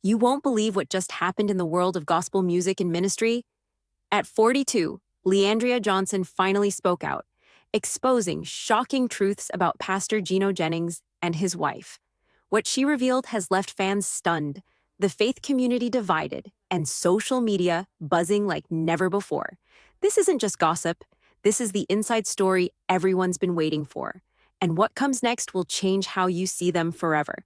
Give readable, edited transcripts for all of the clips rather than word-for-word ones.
You won't believe what just happened in the world of gospel music and ministry. At 42, Leandria Johnson finally spoke out, exposing shocking truths about Pastor Gino Jennings and his wife. What she revealed has left fans stunned, the faith community divided, and social media buzzing like never before. This isn't just gossip, this is the inside story everyone's been waiting for. And what comes next will change how you see them forever.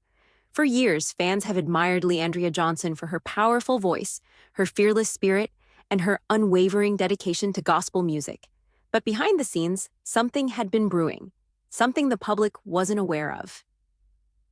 For years, fans have admired Leandria Johnson for her powerful voice, her fearless spirit, and her unwavering dedication to gospel music. But behind the scenes, something had been brewing, something the public wasn't aware of.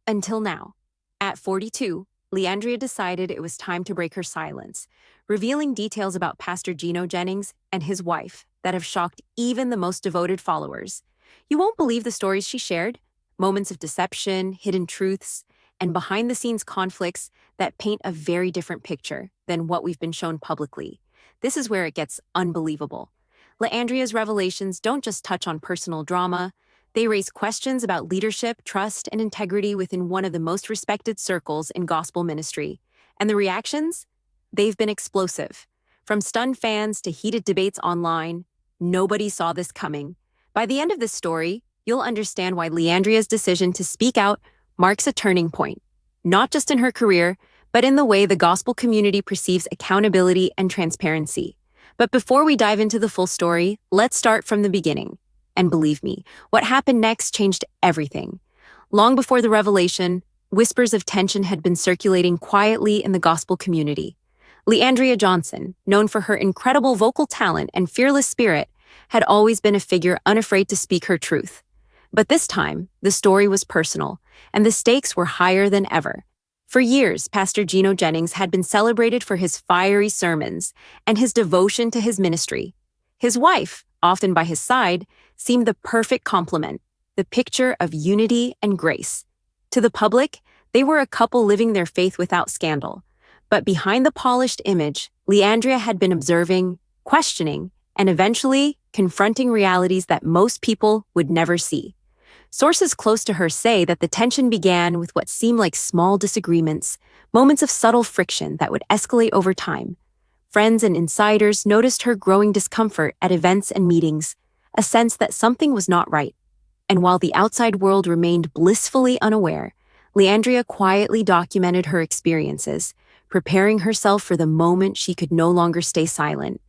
Until now. At 42, Leandria decided it was time to break her silence, revealing details about Pastor Gino Jennings and his wife that have shocked even the most devoted followers. You won't believe the stories she shared, moments of deception, hidden truths, and behind-the-scenes conflicts that paint a very different picture than what we've been shown publicly. This is where it gets unbelievable. Leandria's revelations don't just touch on personal drama, they raise questions about leadership, trust, and integrity within one of the most respected circles in gospel ministry. And the reactions? They've been explosive. From stunned fans to heated debates online, nobody saw this coming. By the end of this story, you'll understand why Leandria's decision to speak out marks a turning point, not just in her career, but in the way the gospel community perceives accountability and transparency. But before we dive into the full story, let's start from the beginning. And believe me, what happened next changed everything. Long before the revelation, whispers of tension had been circulating quietly in the gospel community. Leandria Johnson, known for her incredible vocal talent and fearless spirit, had always been a figure unafraid to speak her truth. But this time, the story was personal, and the stakes were higher than ever. For years, Pastor Gino Jennings had been celebrated for his fiery sermons and his devotion to his ministry. His wife, often by his side, seemed the perfect complement, the picture of unity and grace. To the public, they were a couple living their faith without scandal. But behind the polished image, Leandria had been observing, questioning, and eventually confronting realities that most people would never see. Sources close to her say that the tension began with what seemed like small disagreements, moments of subtle friction that would escalate over time. Friends and insiders noticed her growing discomfort at events and meetings, a sense that something was not right. And while the outside world remained blissfully unaware, Leandria quietly documented her experiences, preparing herself for the moment she could no longer stay silent.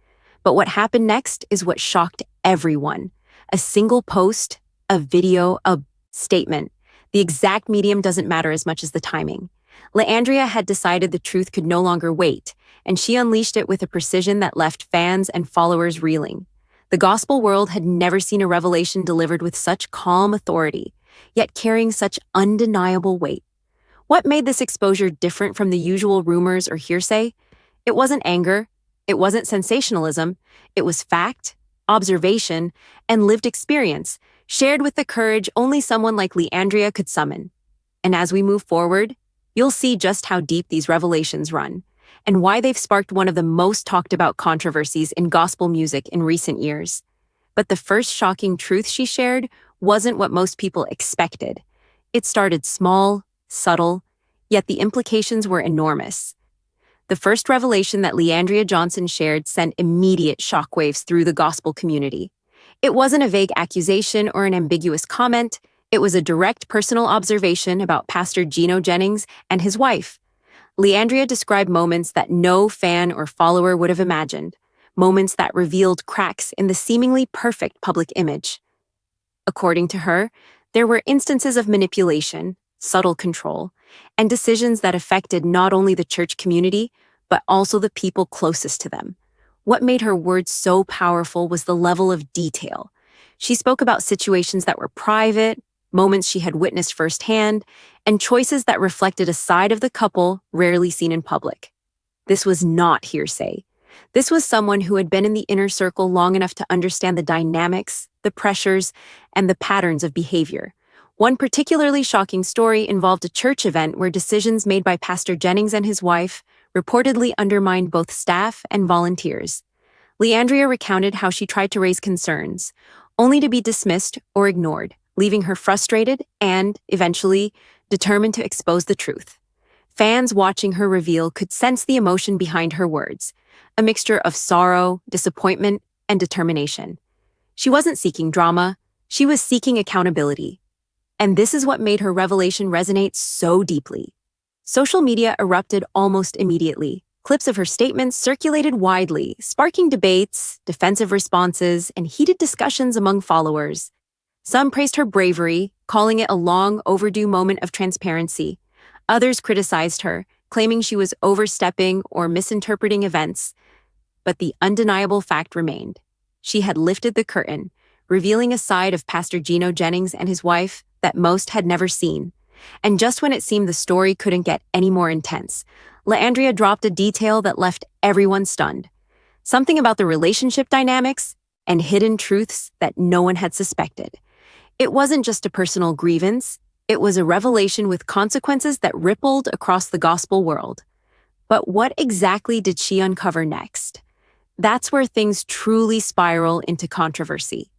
But what happened next is what shocked everyone. A single post, a video, a statement. The exact medium doesn't matter as much as the timing. Leandria had decided the truth could no longer wait, and she unleashed it with a precision that left fans and followers reeling. The gospel world had never seen a revelation delivered with such calm authority, yet carrying such undeniable weight. What made this exposure different from the usual rumors or hearsay? It wasn't anger, it wasn't sensationalism, it was fact, observation, and lived experience, shared with the courage only someone like Leandria could summon. And as we move forward, you'll see just how deep these revelations run, and why they've sparked one of the most talked about controversies in gospel music in recent years. But the first shocking truth she shared wasn't what most people expected. It started small, subtle, yet the implications were enormous. The first revelation that Leandria Johnson shared sent immediate shockwaves through the gospel community. It wasn't a vague accusation or an ambiguous comment. It was a direct personal observation about Pastor Gino Jennings and his wife. Leandria described moments that no fan or follower would have imagined, moments that revealed cracks in the seemingly perfect public image. According to her, there were instances of manipulation, subtle control, and decisions that affected not only the church community, but also the people closest to them. What made her words so powerful was the level of detail. She spoke about situations that were private, moments she had witnessed firsthand, and choices that reflected a side of the couple rarely seen in public. This was not hearsay. This was someone who had been in the inner circle long enough to understand the dynamics, the pressures, and the patterns of behavior. One particularly shocking story involved a church event where decisions made by Pastor Jennings and his wife reportedly undermined both staff and volunteers. Leandria recounted how she tried to raise concerns, only to be dismissed or ignored, leaving her frustrated and, eventually, determined to expose the truth. Fans watching her reveal could sense the emotion behind her words, a mixture of sorrow, disappointment, and determination. She wasn't seeking drama, she was seeking accountability. And this is what made her revelation resonate so deeply. Social media erupted almost immediately. Clips of her statements circulated widely, sparking debates, defensive responses, and heated discussions among followers. Some praised her bravery, calling it a long overdue moment of transparency. Others criticized her, claiming she was overstepping or misinterpreting events. But the undeniable fact remained. She had lifted the curtain, revealing a side of Pastor Gino Jennings and his wife that most had never seen. And just when it seemed the story couldn't get any more intense, Andria dropped a detail that left everyone stunned. Something about the relationship dynamics and hidden truths that no one had suspected. It wasn't just a personal grievance, it was a revelation with consequences that rippled across the gospel world. But what exactly did she uncover next? That's where things truly spiral into controversy.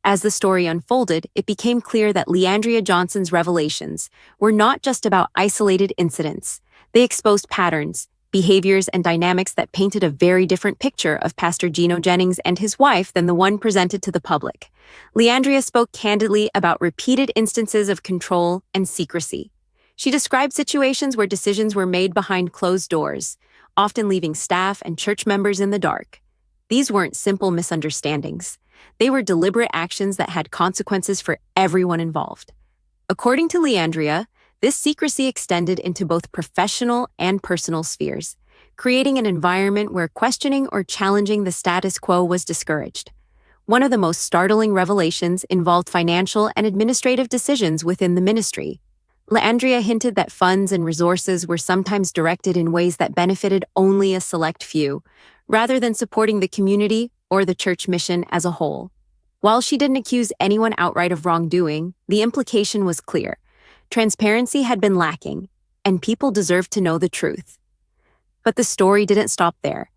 As the story unfolded, it became clear that Andria Johnson's revelations were not just about isolated incidents. They exposed patterns, behaviors, and dynamics that painted a very different picture of Pastor Gino Jennings and his wife than the one presented to the public. Andria spoke candidly about repeated instances of control and secrecy. She described situations where decisions were made behind closed doors, often leaving staff and church members in the dark. These weren't simple misunderstandings. They were deliberate actions that had consequences for everyone involved. According to Andria, this secrecy extended into both professional and personal spheres, creating an environment where questioning or challenging the status quo was discouraged. One of the most startling revelations involved financial and administrative decisions within the ministry. Andria hinted that funds and resources were sometimes directed in ways that benefited only a select few, rather than supporting the community or the church mission as a whole. While she didn't accuse anyone outright of wrongdoing, the implication was clear. Transparency had been lacking, and people deserved to know the truth. But the story didn't stop there.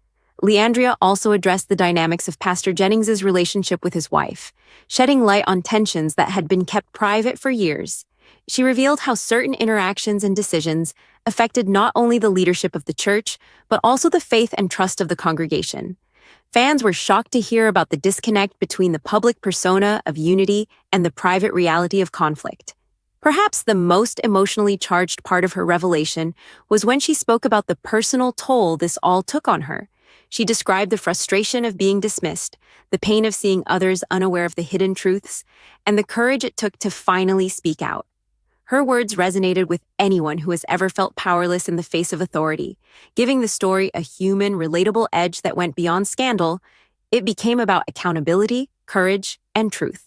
Andria also addressed the dynamics of Pastor Jennings's relationship with his wife, shedding light on tensions that had been kept private for years. She revealed how certain interactions and decisions affected not only the leadership of the church, but also the faith and trust of the congregation. Fans were shocked to hear about the disconnect between the public persona of unity and the private reality of conflict. Perhaps the most emotionally charged part of her revelation was when she spoke about the personal toll this all took on her. She described the frustration of being dismissed, the pain of seeing others unaware of the hidden truths, and the courage it took to finally speak out. Her words resonated with anyone who has ever felt powerless in the face of authority, giving the story a human, relatable edge that went beyond scandal. It became about accountability, courage, and truth.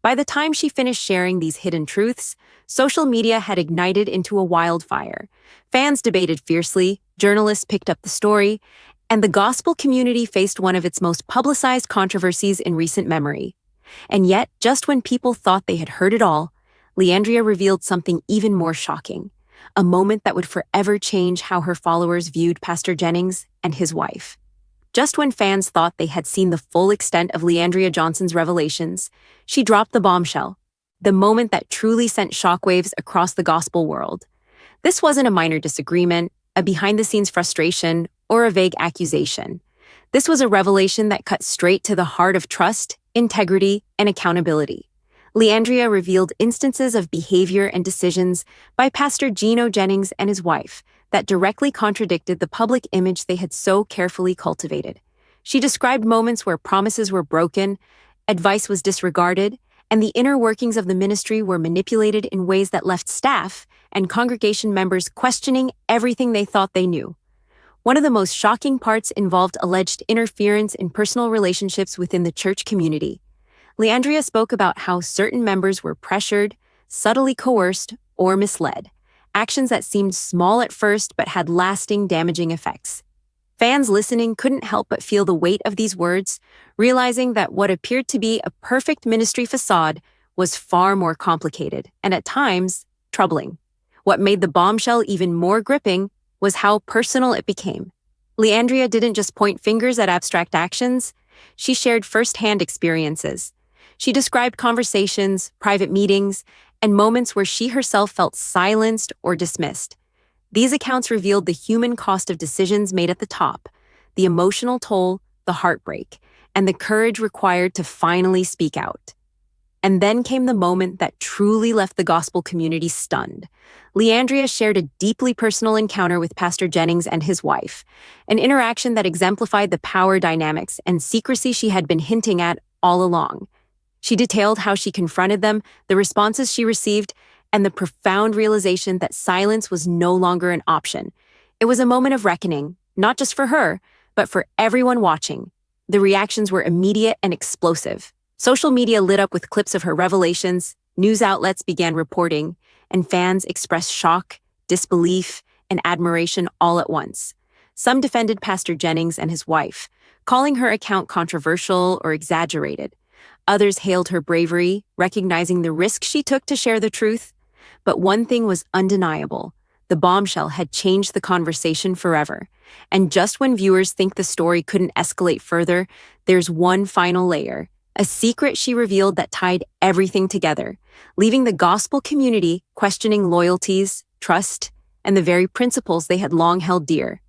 By the time she finished sharing these hidden truths, social media had ignited into a wildfire. Fans debated fiercely, journalists picked up the story, and the gospel community faced one of its most publicized controversies in recent memory. And yet, just when people thought they had heard it all, Andria revealed something even more shocking, a moment that would forever change how her followers viewed Pastor Jennings and his wife. Just when fans thought they had seen the full extent of Andria Johnson's revelations, she dropped the bombshell, the moment that truly sent shockwaves across the gospel world. This wasn't a minor disagreement, a behind-the-scenes frustration, or a vague accusation. This was a revelation that cut straight to the heart of trust, integrity, and accountability. Andria revealed instances of behavior and decisions by Pastor Gino Jennings and his wife that directly contradicted the public image they had so carefully cultivated. She described moments where promises were broken, advice was disregarded, and the inner workings of the ministry were manipulated in ways that left staff and congregation members questioning everything they thought they knew. One of the most shocking parts involved alleged interference in personal relationships within the church community. Andria spoke about how certain members were pressured, subtly coerced, or misled, actions that seemed small at first but had lasting damaging effects. Fans listening couldn't help but feel the weight of these words, realizing that what appeared to be a perfect ministry facade was far more complicated and at times troubling. What made the bombshell even more gripping was how personal it became. Andria didn't just point fingers at abstract actions, she shared firsthand experiences. She described conversations, private meetings, and moments where she herself felt silenced or dismissed. These accounts revealed the human cost of decisions made at the top, the emotional toll, the heartbreak, and the courage required to finally speak out. And then came the moment that truly left the gospel community stunned. Leandria shared a deeply personal encounter with Pastor Jennings and his wife, an interaction that exemplified the power dynamics and secrecy she had been hinting at all along. She detailed how she confronted them, the responses she received, and the profound realization that silence was no longer an option. It was a moment of reckoning, not just for her, but for everyone watching. The reactions were immediate and explosive. Social media lit up with clips of her revelations, news outlets began reporting, and fans expressed shock, disbelief, and admiration all at once. Some defended Pastor Jennings and his wife, calling her account controversial or exaggerated. Others hailed her bravery, recognizing the risk she took to share the truth. But one thing was undeniable. The bombshell had changed the conversation forever. And just when viewers think the story couldn't escalate further, there's one final layer. A secret she revealed that tied everything together, leaving the gospel community questioning loyalties, trust, and the very principles they had long held dear.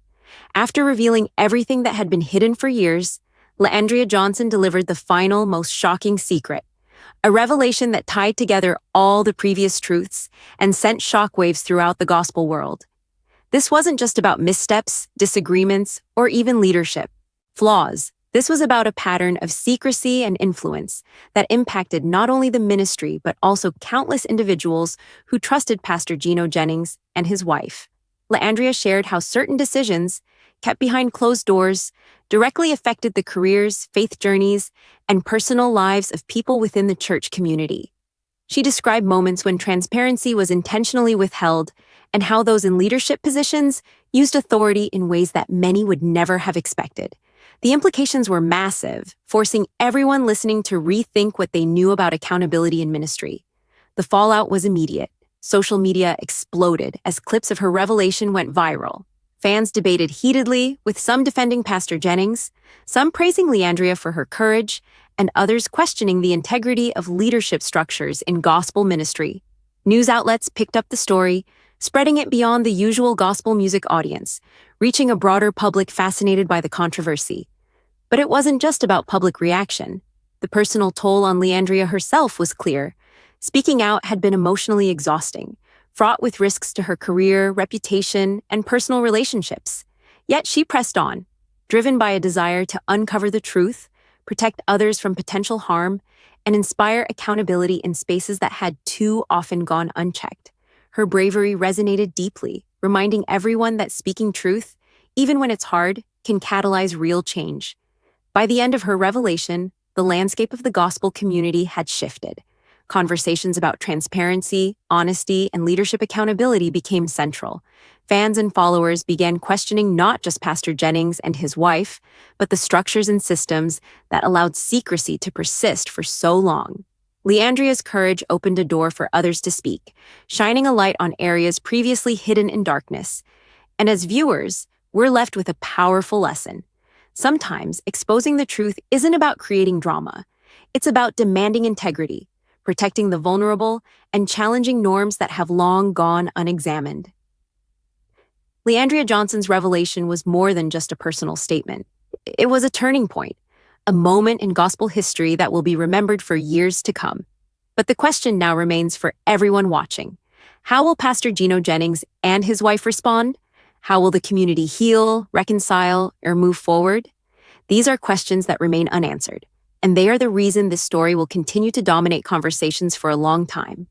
After revealing everything that had been hidden for years, Andria Johnson delivered the final, most shocking secret, a revelation that tied together all the previous truths and sent shockwaves throughout the gospel world. This wasn't just about missteps, disagreements, or even leadership flaws. This was about a pattern of secrecy and influence that impacted not only the ministry but also countless individuals who trusted Pastor Gino Jennings and his wife. Andria shared how certain decisions, kept behind closed doors, directly affected the careers, faith journeys, and personal lives of people within the church community. She described moments when transparency was intentionally withheld and how those in leadership positions used authority in ways that many would never have expected. The implications were massive, forcing everyone listening to rethink what they knew about accountability in ministry. The fallout was immediate. Social media exploded as clips of her revelation went viral. Fans debated heatedly, with some defending Pastor Jennings, some praising Leandria for her courage, and others questioning the integrity of leadership structures in gospel ministry. News outlets picked up the story, spreading it beyond the usual gospel music audience, reaching a broader public fascinated by the controversy. But it wasn't just about public reaction. The personal toll on Leandria herself was clear. Speaking out had been emotionally exhausting, fraught with risks to her career, reputation, and personal relationships. Yet she pressed on, driven by a desire to uncover the truth, protect others from potential harm, and inspire accountability in spaces that had too often gone unchecked. Her bravery resonated deeply, reminding everyone that speaking truth, even when it's hard, can catalyze real change. By the end of her revelation, the landscape of the gospel community had shifted. Conversations about transparency, honesty, and leadership accountability became central. Fans and followers began questioning not just Pastor Jennings and his wife, but the structures and systems that allowed secrecy to persist for so long. Leandria's courage opened a door for others to speak, shining a light on areas previously hidden in darkness. And as viewers, we're left with a powerful lesson. Sometimes exposing the truth isn't about creating drama. It's about demanding integrity, protecting the vulnerable, and challenging norms that have long gone unexamined. Leandria Johnson's revelation was more than just a personal statement. It was a turning point, a moment in gospel history that will be remembered for years to come. But the question now remains for everyone watching. How will Pastor Gino Jennings and his wife respond? How will the community heal, reconcile, or move forward? These are questions that remain unanswered, and they are the reason this story will continue to dominate conversations for a long time.